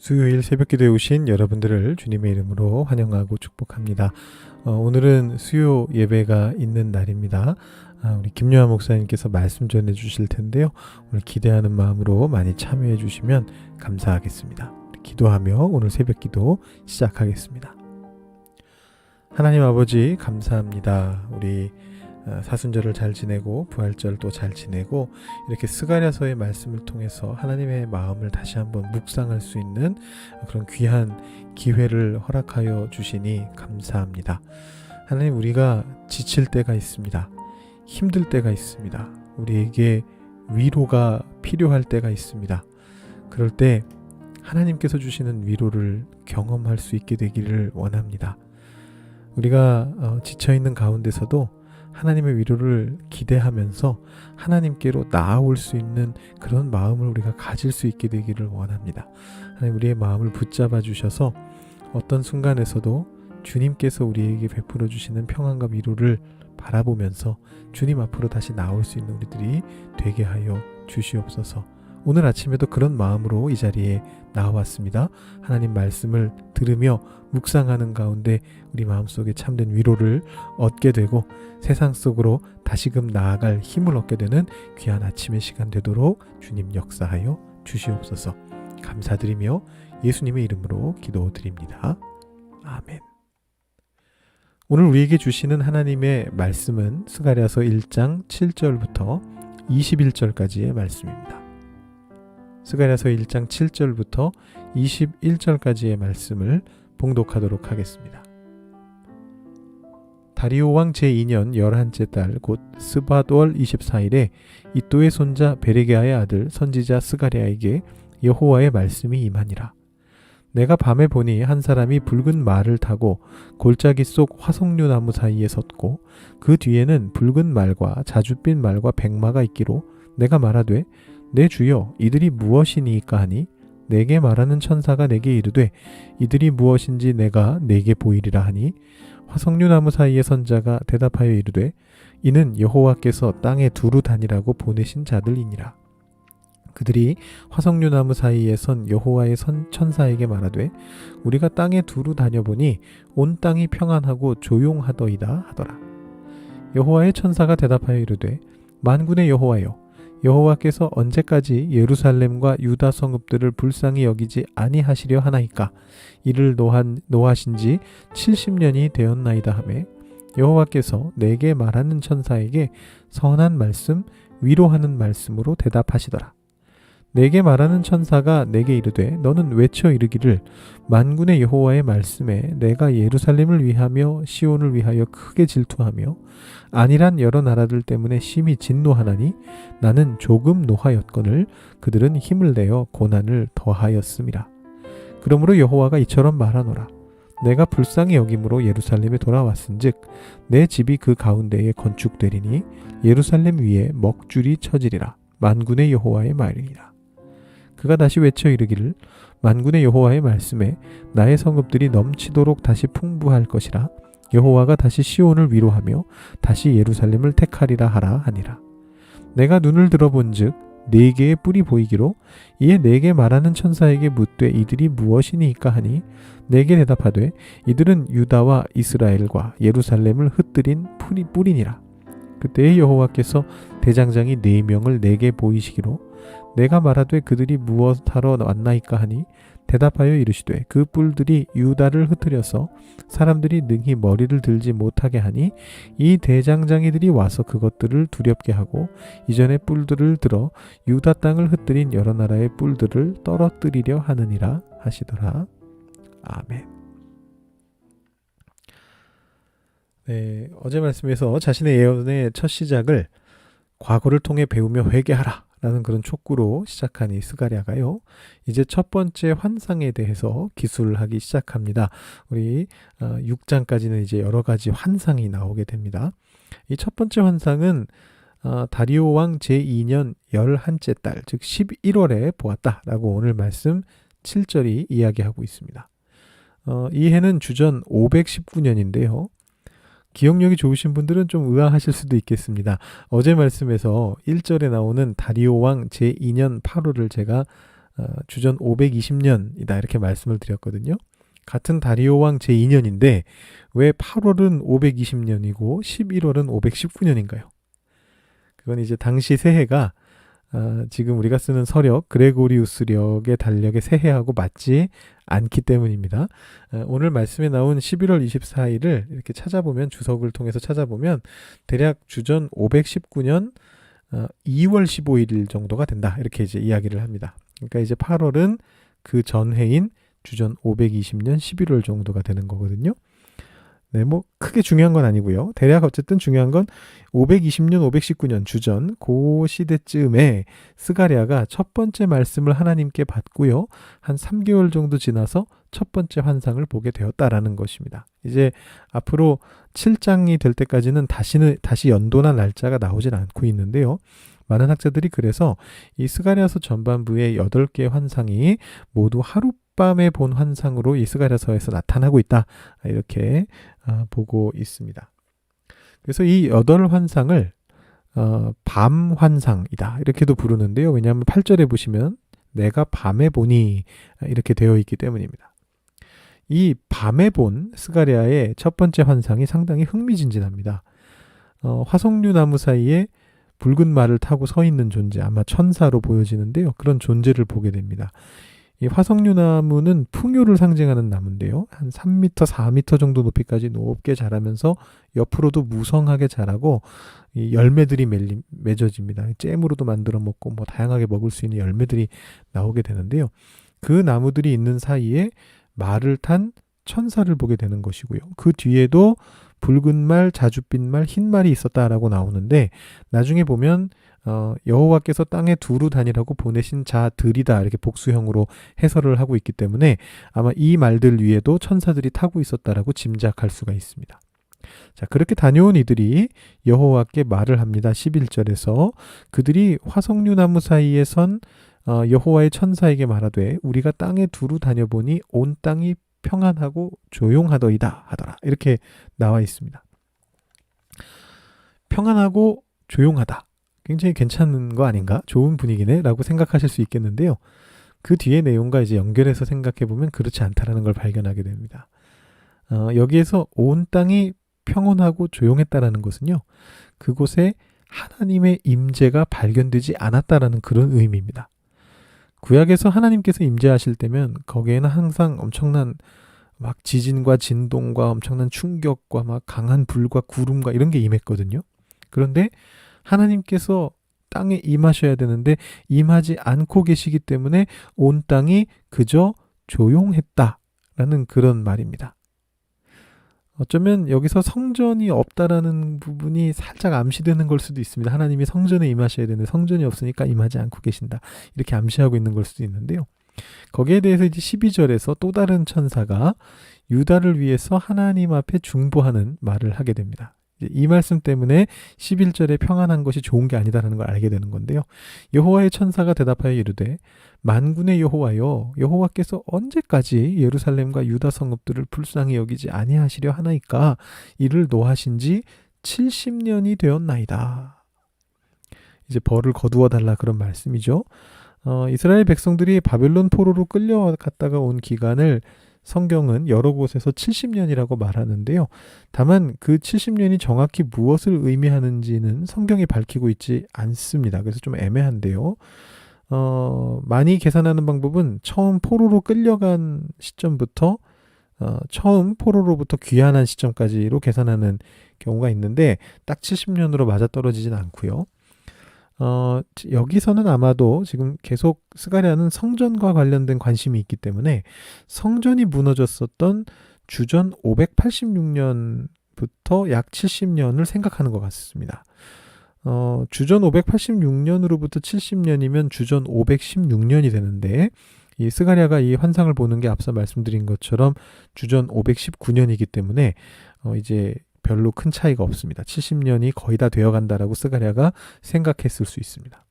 수요일 새벽기도에 오신 여러분들을 주님의 이름으로 환영하고 축복합니다. 오늘은 수요 예배가 있는 날입니다. 우리 김요한 목사님께서 말씀 전해 주실 텐데요. 오늘 기대하는 마음으로 많이 참여해 주시면 감사하겠습니다. 기도하며 오늘 새벽기도 시작하겠습니다. 하나님 아버지 감사합니다. 우리 사순절을 잘 지내고 부활절도 잘 지내고 이렇게 스가랴서의 말씀을 통해서 하나님의 마음을 다시 한번 묵상할 수 있는 그런 귀한 기회를 허락하여 주시니 감사합니다. 하나님, 우리가 지칠 때가 있습니다. 힘들 때가 있습니다. 우리에게 위로가 필요할 때가 있습니다. 그럴 때 하나님께서 주시는 위로를 경험할 수 있게 되기를 원합니다. 우리가 지쳐있는 가운데서도 하나님의 위로를 기대하면서 하나님께로 나아올 수 있는 그런 마음을 우리가 가질 수 있게 되기를 원합니다. 하나님, 우리의 마음을 붙잡아 주셔서 어떤 순간에서도 주님께서 우리에게 베풀어 주시는 평안과 위로를 바라보면서 주님 앞으로 다시 나올 수 있는 우리들이 되게 하여 주시옵소서. 오늘 아침에도 그런 마음으로 이 자리에 나왔습니다. 하나님 말씀을 들으며 묵상하는 가운데 우리 마음속에 참된 위로를 얻게 되고 세상 속으로 다시금 나아갈 힘을 얻게 되는 귀한 아침의 시간 되도록 주님 역사하여 주시옵소서. 감사드리며 예수님의 이름으로 기도드립니다. 아멘. 오늘 우리에게 주시는 하나님의 말씀은 스가랴서 1장 7절부터 21절까지의 말씀입니다. 스가랴서 1장 7절부터 21절까지의 말씀을 봉독하도록 하겠습니다. 다리오 왕 제2년 11째 달 곧 스밧월 24일에 이또의 손자 베레게아의 아들 선지자 스가랴에게 여호와의 말씀이 임하니라. 내가 밤에 보니 한 사람이 붉은 말을 타고 골짜기 속 화석류 나무 사이에 섰고 그 뒤에는 붉은 말과 자줏빛 말과 백마가 있기로 내가 말하되 내 주여 이들이 무엇이니이까 하니 내게 말하는 천사가 내게 이르되 이들이 무엇인지 내가 내게 보이리라 하니 화석류 나무 사이에 선 자가 대답하여 이르되 이는 여호와께서 땅에 두루 다니라고 보내신 자들이니라. 그들이 화석류 나무 사이에 선 여호와의 천사에게 말하되 우리가 땅에 두루 다녀보니 온 땅이 평안하고 조용하더이다 하더라. 여호와의 천사가 대답하여 이르되 만군의 여호와여 여호와께서 언제까지 예루살렘과 유다 성읍들을 불쌍히 여기지 아니하시려 하나이까? 이를 노하신 지 70년이 되었나이다 하매 여호와께서 내게 말하는 천사에게 선한 말씀, 위로하는 말씀으로 대답하시더라. 내게 말하는 천사가 내게 이르되 너는 외쳐 이르기를 만군의 여호와의 말씀에 내가 예루살렘을 위하며 시온을 위하여 크게 질투하며 안일한 여러 나라들 때문에 심히 진노하나니 나는 조금 노하였거늘 그들은 힘을 내어 고난을 더하였음이라. 그러므로 여호와가 이처럼 말하노라. 내가 불쌍히 여김으로 예루살렘에 돌아왔은즉 내 집이 그 가운데에 건축되리니 예루살렘 위에 먹줄이 쳐지리라. 만군의 여호와의 말이니라. 그가 다시 외쳐 이르기를 만군의 여호와의 말씀에 나의 성읍들이 넘치도록 다시 풍부할 것이라. 여호와가 다시 시온을 위로하며 다시 예루살렘을 택하리라 하라 하니라. 내가 눈을 들어본즉 네 개의 뿔이 보이기로 이에 내게 말하는 천사에게 묻되 이들이 무엇이니이까 하니 내게 대답하되 이들은 유다와 이스라엘과 예루살렘을 흩뜨린 뿔이니라. 그때의 여호와께서 대장장이 4명을 내게 보이시기로 내가 말하되 그들이 무엇하러 왔나이까 하니 대답하여 이르시되 그 뿔들이 유다를 흩뜨려서 사람들이 능히 머리를 들지 못하게 하니 이 대장장이들이 와서 그것들을 두렵게 하고 이전의 뿔들을 들어 유다 땅을 흩뜨린 여러 나라의 뿔들을 떨어뜨리려 하느니라 하시더라. 아멘. 네, 어제 말씀에서 자신의 예언의 첫 시작을 과거를 통해 배우며 회개하라 라는 그런 촉구로 시작한 이 스가랴가요, 이제 첫 번째 환상에 대해서 기술을 하기 시작합니다. 우리 6장까지는 이제 여러 가지 환상이 나오게 됩니다. 이 첫 번째 환상은 다리오 왕 제2년 11째 달, 즉 11월에 보았다라고 오늘 말씀 7절이 이야기하고 있습니다. 이 해는 주전 519년인데요. 기억력이 좋으신 분들은 좀 의아하실 수도 있겠습니다. 어제 말씀에서 1절에 나오는 다리오 왕 제2년 8월을 제가 주전 520년이다 이렇게 말씀을 드렸거든요. 같은 다리오 왕 제2년인데 왜 8월은 520년이고 11월은 519년인가요? 그건 이제 당시 새해가 지금 우리가 쓰는 서력, 그레고리우스력의 달력의 새해하고 맞지 않기 때문입니다. 오늘 말씀에 나온 11월 24일을 이렇게 찾아보면, 주석을 통해서 찾아보면 대략 주전 519년 2월 15일 정도가 된다 이렇게 이제 이야기를 합니다. 그러니까 이제 8월은 그 전해인 주전 520년 11월 정도가 되는 거거든요. 네, 뭐 크게 중요한 건 아니고요. 대략 어쨌든 중요한 건 520년, 519년 주전 그 시대쯤에 스가랴가 첫 번째 말씀을 하나님께 받고요. 한 3개월 정도 지나서 첫 번째 환상을 보게 되었다라는 것입니다. 이제 앞으로 7장이 될 때까지는 다시 연도나 날짜가 나오질 않고 있는데요. 많은 학자들이 그래서 이 스가랴서 전반부의 8개의 환상이 모두 하룻밤에 본 환상으로 이 스가랴서에서 나타나고 있다. 이렇게 보고 있습니다. 그래서 이 8환상을 밤 환상이다 이렇게도 부르는데요. 왜냐하면 8절에 보시면 내가 밤에 보니 이렇게 되어 있기 때문입니다. 이 밤에 본 스가랴의 첫 번째 환상이 상당히 흥미진진합니다. 화석류 나무 사이에 붉은 말을 타고 서 있는 존재, 아마 천사로 보여지는데요. 그런 존재를 보게 됩니다. 이 화석류 나무는 풍요를 상징하는 나무인데요. 한 3m, 4m 정도 높이까지 높게 자라면서 옆으로도 무성하게 자라고 이 열매들이 맺어집니다. 잼으로도 만들어 먹고 뭐 다양하게 먹을 수 있는 열매들이 나오게 되는데요. 그 나무들이 있는 사이에 말을 탄 천사를 보게 되는 것이고요. 그 뒤에도 붉은 말, 자줏빛 말, 흰 말이 있었다라고 나오는데 나중에 보면 여호와께서 땅에 두루 다니라고 보내신 자들이다 이렇게 복수형으로 해설을 하고 있기 때문에 아마 이 말들 위에도 천사들이 타고 있었다라고 짐작할 수가 있습니다. 자, 그렇게 다녀온 이들이 여호와께 말을 합니다. 11절에서 그들이 화석류 나무 사이에 선 여호와의 천사에게 말하되 우리가 땅에 두루 다녀보니 온 땅이 평안하고 조용하더이다 하더라. 이렇게 나와 있습니다. 평안하고 조용하다. 굉장히 괜찮은 거 아닌가? 좋은 분위기네? 라고 생각하실 수 있겠는데요. 그 뒤의 내용과 이제 연결해서 생각해 보면 그렇지 않다라는 걸 발견하게 됩니다. 여기에서 온 땅이 평온하고 조용했다라는 것은요. 그곳에 하나님의 임재가 발견되지 않았다라는 그런 의미입니다. 구약에서 하나님께서 임재하실 때면 거기에는 항상 엄청난 막 지진과 진동과 엄청난 충격과 막 강한 불과 구름과 이런 게 임했거든요. 그런데 하나님께서 땅에 임하셔야 되는데 임하지 않고 계시기 때문에 온 땅이 그저 조용했다라는 그런 말입니다. 어쩌면 여기서 성전이 없다라는 부분이 살짝 암시되는 걸 수도 있습니다. 하나님이 성전에 임하셔야 되는데 성전이 없으니까 임하지 않고 계신다. 이렇게 암시하고 있는 걸 수도 있는데요. 거기에 대해서 이제 12절에서 또 다른 천사가 유다를 위해서 하나님 앞에 중보하는 말을 하게 됩니다. 이 말씀 때문에 11절에 평안한 것이 좋은 게 아니다라는 걸 알게 되는 건데요. 여호와의 천사가 대답하여 이르되 만군의 여호와여 여호와께서 언제까지 예루살렘과 유다 성읍들을 불쌍히 여기지 아니하시려 하나이까 이를 노하신 지 70년이 되었나이다. 이제 벌을 거두어 달라 그런 말씀이죠. 이스라엘 백성들이 바벨론 포로로 끌려갔다가 온 기간을 성경은 여러 곳에서 70년이라고 말하는데요. 다만 그 70년이 정확히 무엇을 의미하는지는 성경이 밝히고 있지 않습니다. 그래서 좀 애매한데요. 많이 계산하는 방법은 처음 포로로 끌려간 시점부터 처음 포로로부터 귀환한 시점까지로 계산하는 경우가 있는데 딱 70년으로 맞아떨어지진 않고요. 여기서는 아마도 지금 계속 스가랴는 성전과 관련된 관심이 있기 때문에 성전이 무너졌었던 주전 586년부터 약 70년을 생각하는 것 같습니다. 주전 586년으로부터 70년이면 주전 516년이 되는데 이 스가랴가 이 환상을 보는 게 앞서 말씀드린 것처럼 주전 519년이기 때문에 이제 별로 큰 차이가 없습니다. 70년이 거의 다 되어간다라고 스가랴가 생각했을 수 있습니다.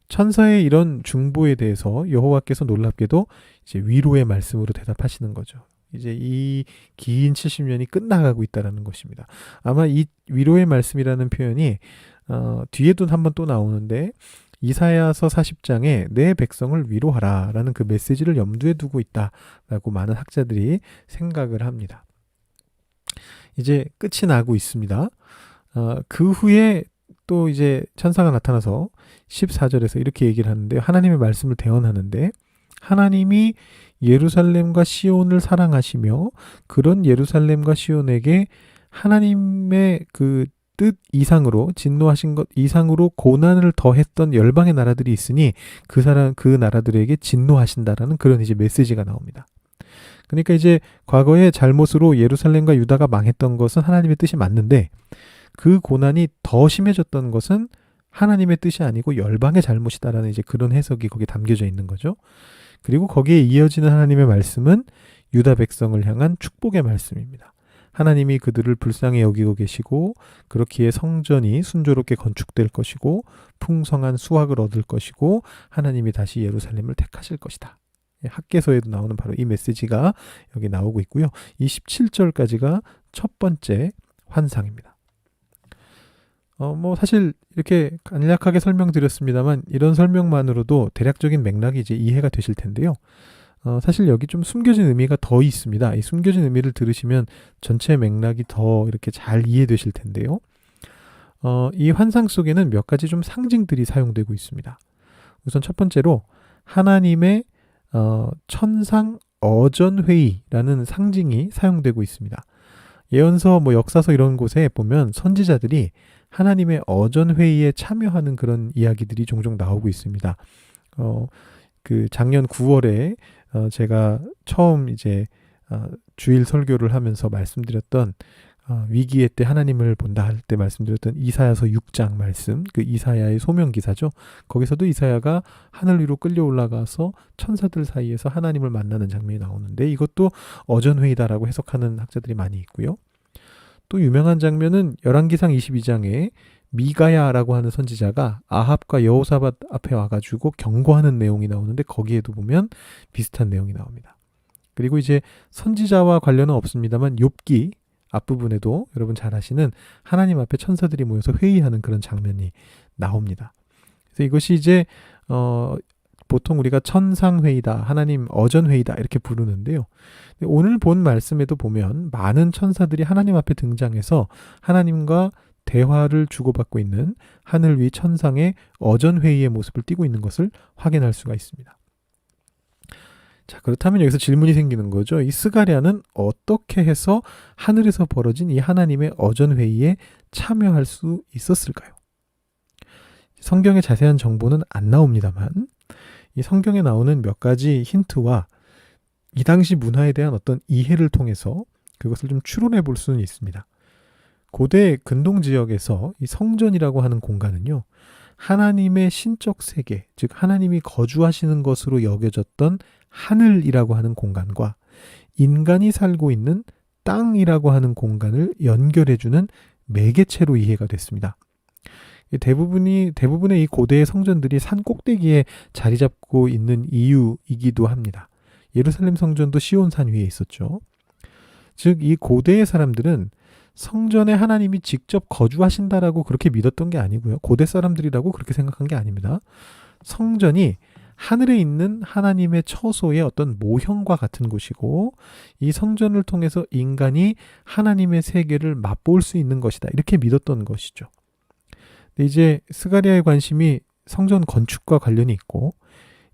천사의 이런 중보에 대해서 여호와께서 놀랍게도 이제 위로의 말씀으로 대답하시는 거죠. 이제 이 긴 70년이 끝나가고 있다라는 것입니다. 아마 이 위로의 말씀이라는 표현이 뒤에도 한번 또 나오는데 이사야서 40장에 내 백성을 위로하라 라는 그 메시지를 염두에 두고 있다라고 많은 학자들이 생각을 합니다. 이제 끝이 나고 있습니다. 그 후에 또 이제 천사가 나타나서 14절에서 이렇게 얘기를 하는데요. 하나님의 말씀을 대언하는데, 하나님이 예루살렘과 시온을 사랑하시며 그런 예루살렘과 시온에게 하나님의 그 뜻 이상으로, 진노하신 것 이상으로 고난을 더했던 열방의 나라들이 있으니 그 나라들에게 진노하신다라는 그런 이제 메시지가 나옵니다. 그러니까 이제 과거의 잘못으로 예루살렘과 유다가 망했던 것은 하나님의 뜻이 맞는데, 그 고난이 더 심해졌던 것은 하나님의 뜻이 아니고 열방의 잘못이다라는 이제 그런 해석이 거기에 담겨져 있는 거죠. 그리고 거기에 이어지는 하나님의 말씀은 유다 백성을 향한 축복의 말씀입니다. 하나님이 그들을 불쌍히 여기고 계시고 그렇기에 성전이 순조롭게 건축될 것이고 풍성한 수확을 얻을 것이고 하나님이 다시 예루살렘을 택하실 것이다. 학개서에도 나오는 바로 이 메시지가 여기 나오고 있고요. 27절까지가 첫 번째 환상입니다. 뭐 사실 이렇게 간략하게 설명드렸습니다만 이런 설명만으로도 대략적인 맥락이 이제 이해가 되실 텐데요. 사실 여기 좀 숨겨진 의미가 더 있습니다. 이 숨겨진 의미를 들으시면 전체 맥락이 더 이렇게 잘 이해되실 텐데요. 이 환상 속에는 몇 가지 좀 상징들이 사용되고 있습니다. 우선 첫 번째로 하나님의 천상 어전회의라는 상징이 사용되고 있습니다. 예언서, 역사서 이런 곳에 보면 선지자들이 하나님의 어전회의에 참여하는 그런 이야기들이 종종 나오고 있습니다. 그 작년 9월에 제가 처음 이제 주일 설교를 하면서 말씀드렸던 위기의 때 하나님을 본다 할 때 말씀드렸던 이사야서 6장 말씀, 그 이사야의 소명 기사죠. 거기서도 이사야가 하늘 위로 끌려 올라가서 천사들 사이에서 하나님을 만나는 장면이 나오는데 이것도 어전회의다라고 해석하는 학자들이 많이 있고요. 또 유명한 장면은 열왕기상 22장에 미가야라고 하는 선지자가 아합과 여호사밧 앞에 와가지고 경고하는 내용이 나오는데 거기에도 보면 비슷한 내용이 나옵니다. 그리고 이제 선지자와 관련은 없습니다만 욥기 앞부분에도 여러분 잘 아시는 하나님 앞에 천사들이 모여서 회의하는 그런 장면이 나옵니다. 그래서 이것이 이제 보통 우리가 천상회의다, 하나님 어전회의다 이렇게 부르는데요. 오늘 본 말씀에도 보면 많은 천사들이 하나님 앞에 등장해서 하나님과 대화를 주고받고 있는 하늘 위 천상의 어전회의의 모습을 띠고 있는 것을 확인할 수가 있습니다. 자, 그렇다면 여기서 질문이 생기는 거죠. 이 스가랴는 어떻게 해서 하늘에서 벌어진 이 하나님의 어전회의에 참여할 수 있었을까요? 성경의 자세한 정보는 안 나옵니다만 이 성경에 나오는 몇 가지 힌트와 이 당시 문화에 대한 어떤 이해를 통해서 그것을 좀 추론해 볼 수는 있습니다. 고대 근동 지역에서 이 성전이라고 하는 공간은요, 하나님의 신적 세계, 즉 하나님이 거주하시는 것으로 여겨졌던 하늘이라고 하는 공간과 인간이 살고 있는 땅이라고 하는 공간을 연결해주는 매개체로 이해가 됐습니다. 대부분의 이 고대의 성전들이 산 꼭대기에 자리 잡고 있는 이유이기도 합니다. 예루살렘 성전도 시온산 위에 있었죠. 즉 이 고대의 사람들은 성전에 하나님이 직접 거주하신다라고 그렇게 믿었던 게 아니고요. 고대 사람들이라고 그렇게 생각한 게 아닙니다. 성전이 하늘에 있는 하나님의 처소의 어떤 모형과 같은 곳이고 이 성전을 통해서 인간이 하나님의 세계를 맛볼 수 있는 것이다. 이렇게 믿었던 것이죠. 근데 이제 스가랴의 관심이 성전 건축과 관련이 있고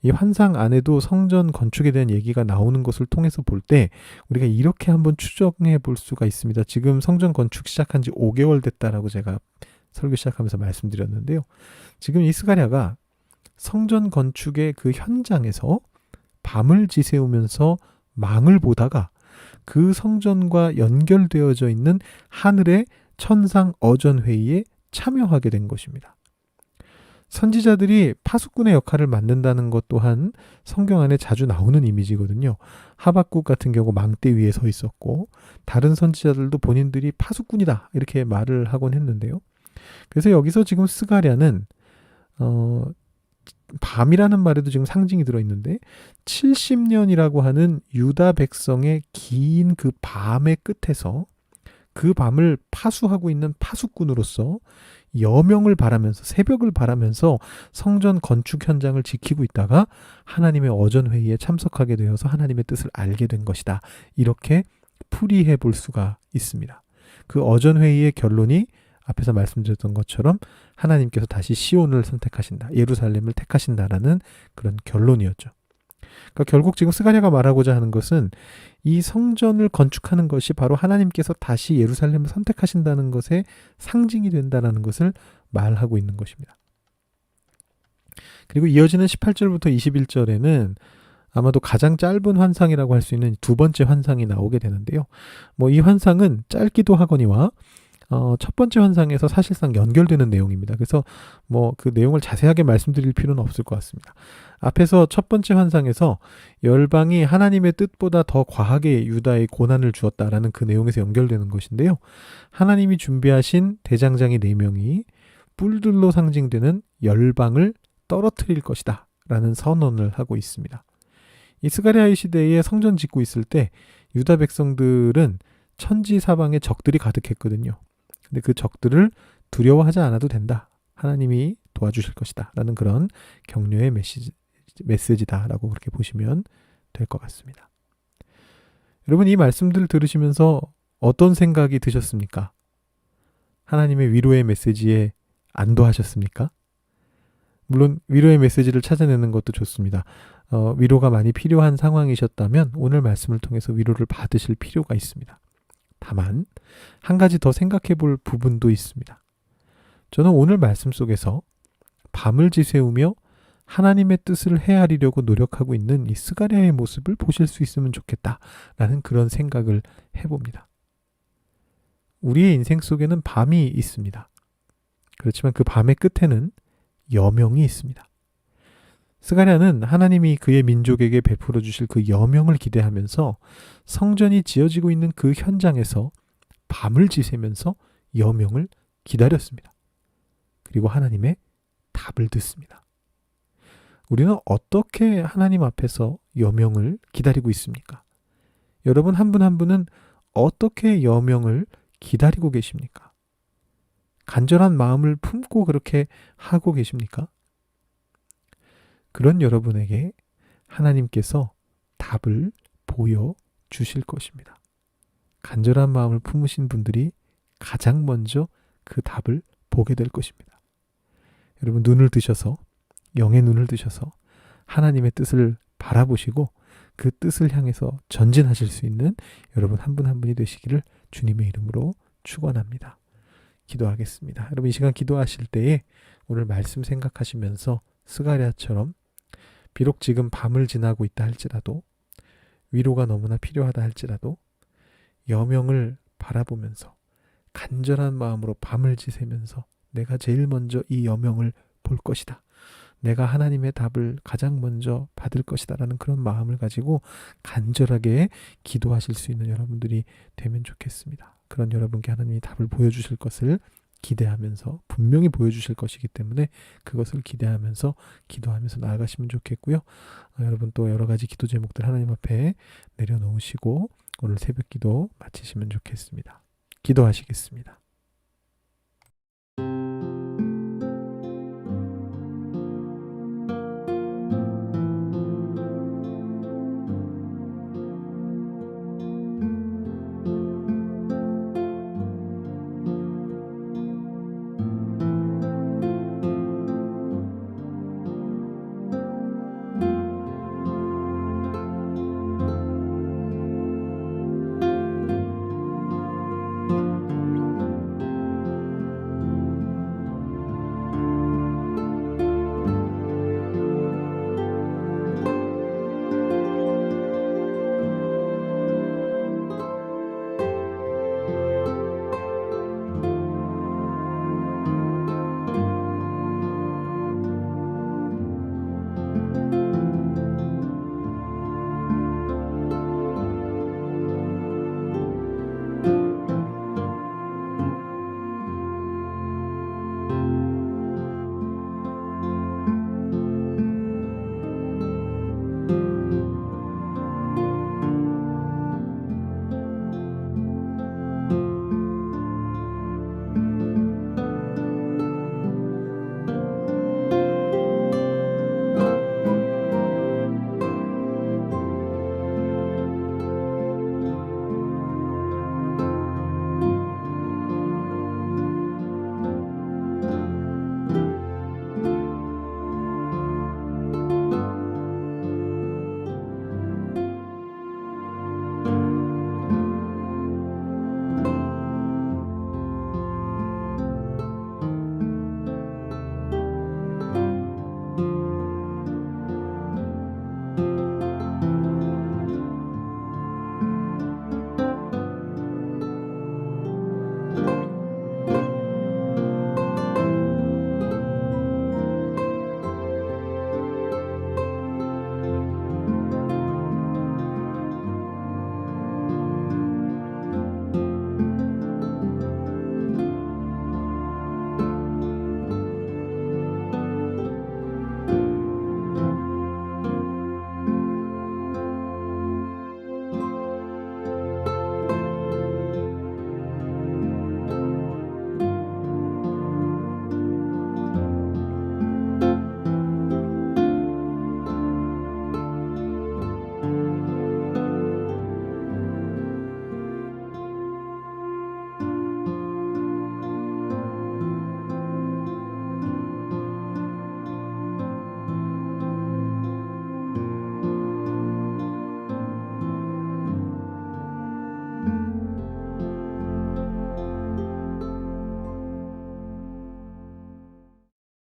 이 환상 안에도 성전 건축에 대한 얘기가 나오는 것을 통해서 볼 때 우리가 이렇게 한번 추정해 볼 수가 있습니다. 지금 성전 건축 시작한 지 5개월 됐다라고 제가 설교 시작하면서 말씀드렸는데요. 지금 이 스가랴가 성전 건축의 그 현장에서 밤을 지새우면서 망을 보다가 그 성전과 연결되어져 있는 하늘의 천상 어전회의에 참여하게 된 것입니다. 선지자들이 파수꾼의 역할을 맡는다는 것 또한 성경 안에 자주 나오는 이미지거든요. 하박국 같은 경우 망대 위에 서 있었고 다른 선지자들도 본인들이 파수꾼이다 이렇게 말을 하곤 했는데요. 그래서 여기서 지금 스가랴는 밤이라는 말에도 지금 상징이 들어있는데 70년이라고 하는 유다 백성의 긴 그 밤의 끝에서 그 밤을 파수하고 있는 파수꾼으로서 여명을 바라면서, 새벽을 바라면서 성전 건축 현장을 지키고 있다가 하나님의 어전회의에 참석하게 되어서 하나님의 뜻을 알게 된 것이다. 이렇게 풀이해 볼 수가 있습니다. 그 어전회의의 결론이 앞에서 말씀드렸던 것처럼 하나님께서 다시 시온을 선택하신다, 예루살렘을 택하신다라는 그런 결론이었죠. 그러니까 결국 지금 스가랴가 말하고자 하는 것은 이 성전을 건축하는 것이 바로 하나님께서 다시 예루살렘을 선택하신다는 것의 상징이 된다는 것을 말하고 있는 것입니다. 그리고 이어지는 18절부터 21절에는 아마도 가장 짧은 환상이라고 할 수 있는 두 번째 환상이 나오게 되는데요. 이 환상은 짧기도 하거니와 첫 번째 환상에서 사실상 연결되는 내용입니다. 그래서 그 내용을 자세하게 말씀드릴 필요는 없을 것 같습니다. 앞에서 첫 번째 환상에서 열방이 하나님의 뜻보다 더 과하게 유다에 고난을 주었다라는 그 내용에서 연결되는 것인데요. 하나님이 준비하신 대장장이 4명이 뿔들로 상징되는 열방을 떨어뜨릴 것이다 라는 선언을 하고 있습니다. 이 스가랴의 시대에 성전 짓고 있을 때 유다 백성들은 천지 사방에 적들이 가득했거든요. 근데 그 적들을 두려워하지 않아도 된다. 하나님이 도와주실 것이다. 라는 그런 격려의 메시지다라고 그렇게 보시면 될 것 같습니다. 여러분, 이 말씀들을 들으시면서 어떤 생각이 드셨습니까? 하나님의 위로의 메시지에 안도하셨습니까? 물론 위로의 메시지를 찾아내는 것도 좋습니다. 위로가 많이 필요한 상황이셨다면 오늘 말씀을 통해서 위로를 받으실 필요가 있습니다. 다만 한 가지 더 생각해 볼 부분도 있습니다. 저는 오늘 말씀 속에서 밤을 지새우며 하나님의 뜻을 헤아리려고 노력하고 있는 이 스가랴의 모습을 보실 수 있으면 좋겠다라는 그런 생각을 해봅니다. 우리의 인생 속에는 밤이 있습니다. 그렇지만 그 밤의 끝에는 여명이 있습니다. 스가랴는 하나님이 그의 민족에게 베풀어 주실 그 여명을 기대하면서 성전이 지어지고 있는 그 현장에서 밤을 지새면서 여명을 기다렸습니다. 그리고 하나님의 답을 듣습니다. 우리는 어떻게 하나님 앞에서 여명을 기다리고 있습니까? 여러분 한 분 한 분은 어떻게 여명을 기다리고 계십니까? 간절한 마음을 품고 그렇게 하고 계십니까? 그런 여러분에게 하나님께서 답을 보여주실 것입니다. 간절한 마음을 품으신 분들이 가장 먼저 그 답을 보게 될 것입니다. 여러분 눈을 드셔서, 영의 눈을 드셔서 하나님의 뜻을 바라보시고 그 뜻을 향해서 전진하실 수 있는 여러분 한 분 한 분이 되시기를 주님의 이름으로 축원합니다. 기도하겠습니다. 여러분 이 시간 기도하실 때에 오늘 말씀 생각하시면서 스가랴처럼 비록 지금 밤을 지나고 있다 할지라도, 위로가 너무나 필요하다 할지라도 여명을 바라보면서 간절한 마음으로 밤을 지새면서 내가 제일 먼저 이 여명을 볼 것이다, 내가 하나님의 답을 가장 먼저 받을 것이다 라는 그런 마음을 가지고 간절하게 기도하실 수 있는 여러분들이 되면 좋겠습니다. 그런 여러분께 하나님이 답을 보여주실 것을 기대하면서, 분명히 보여주실 것이기 때문에 그것을 기대하면서 기도하면서 나아가시면 좋겠고요. 여러분 또 여러 가지 기도 제목들 하나님 앞에 내려놓으시고 오늘 새벽 기도 마치시면 좋겠습니다. 기도하시겠습니다.